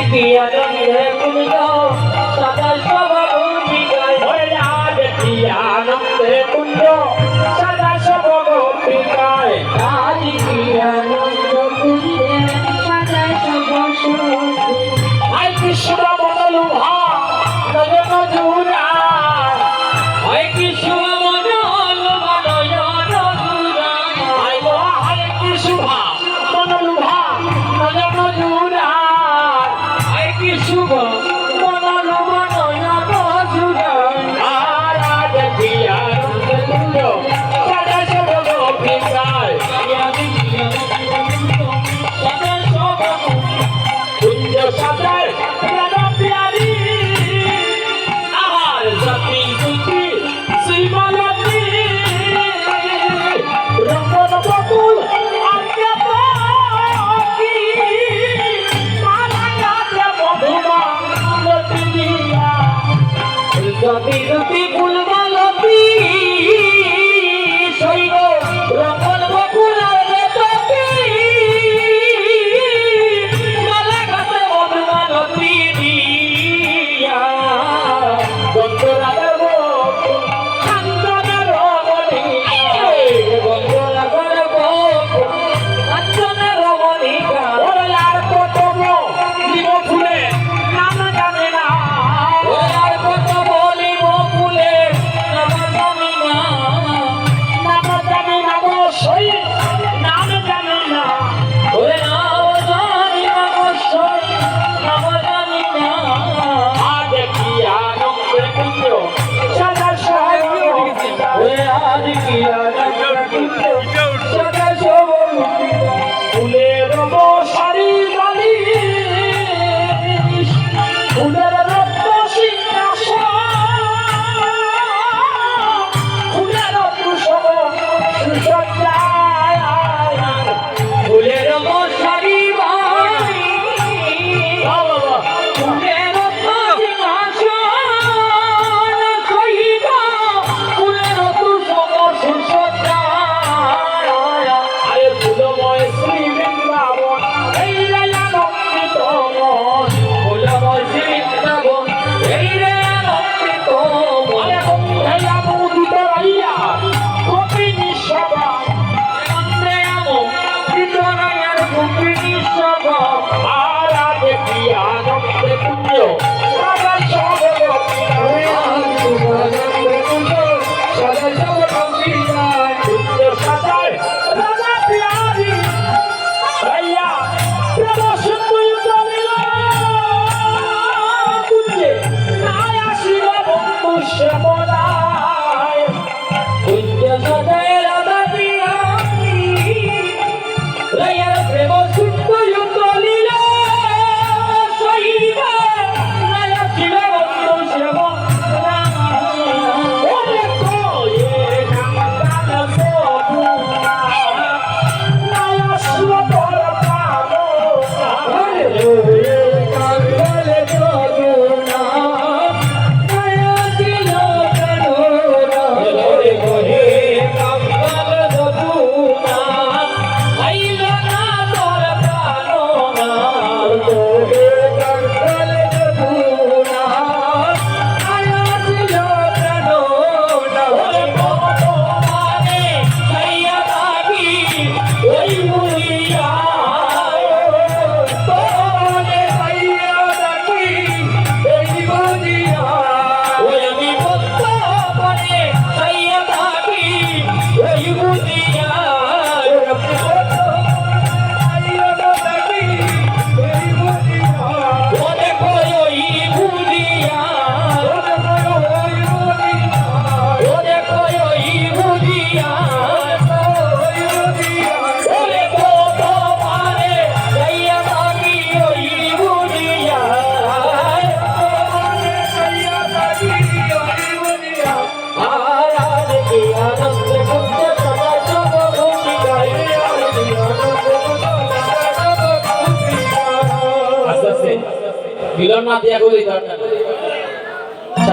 কি আনন্দে কুঞ্জ সদা সভাগোপিকায় আজ কি আনন্দে কুঞ্জ সদা সভাগোপিকায় আজ কি আনন্দ কুঞ্জে সদা সভাগোপিকায় আই কৃষ্ণ মনোলুভা নয়ন জুড়া আই কৃষ্ণ মনোলুভা নয়ন জুড়া আই গো আই কৃষ্ণ মনোলুভা নয়ন জুড়া আই কৃষ্ণ মনোলুভা নয়ন জুড়া আর আজ কি আনন্দ কুঞ্জ সদা সভাগোপিকায় আজ কি আনন্দ সদা সভাগোপিকায় কুঞ্জ সদা রতি ফুলমালতি শৈব রঙন বকুলের তকি মালা গাছে মধুমালতি দিয়া গন্ধরাগর বকুল কাঞ্চনের রমণিকা গন্ধরাগর বকুল কাঞ্চনের রমণিকা ওরে আর কত জীব ফুলে নাম জানে না ওরে আর কত ফুলের মশারি বালি ফুলের রত্ন সিংহাসন ফুলের তুষব সুসজ্জায় ফুলের মশারি বালি ফুলের রত্ন সিংহাসন সহিত ফুলের তুষব সুসজ্জায় আরে ফুলময় শ্রী বৃন্দাবন এই রে আনন্দিত মন ফুলময় শ্রী বৃন্দাবন এই রে আনন্দিত মন আরে বন্ধে আমোদিত রাইয়া গোপিনী সভা বন্ধে আমোদিত রাইয়ার গোপিনী সভা আর আজ কি আনন্দে কুঞ্জ সদা সভাগোপিকায় আনন্দে কুঞ্জ সদা সভাগোপিকায় কুঞ্জ সদায় রাধা প্যারি রাইয়া প্রেম সিন্ধু চলিল কুঞ্জে নাই আসিল বন্ধু শ্যামলায় কুঞ্জ সদায় রাধা প্যারি রাইয়া প্রেম সিন্ধু চলিল সহিত নাই আসিল বন্ধু শ্যামলায় ওরে কয়ে নামদান সগুনা নাই আসিল তোর পাবনা ওরে কাঙ্গাল সগুনা নাই আসিল কানুনা ওরে কয়ে কাঙ্গাল সগুনা আইল না তোর প্রাণনা ওরে কাঙ্গাল সগুনা নাই আসিল প্রাণনা ওরে ভগবানে সাইয়া থাকি ওই মুড়িয়া ভগবানে সাইয়া থাকি ওই মুড়িয়া ওই আমি ভগবানে সাইয়া থাকি ওই মুড়িয়া সাইয়া থাকি ওই মুড়িয়া ও দেখো ওই মুড়িয়া ও দেখো ওই মুড়িয়া ওরে ভগবানে সাইয়া থাকি ওই মুড়িয়া সাইয়া থাকি ওই মুড়িয়া আর আজ কি আনন্দ কুঞ্জ সদা সভাগোপিকায় আজ কি আনন্দ কুঞ্জ সদা সভাগোপিকায় আস্তে আস্তে মিলন না দিয়া গলি দরকার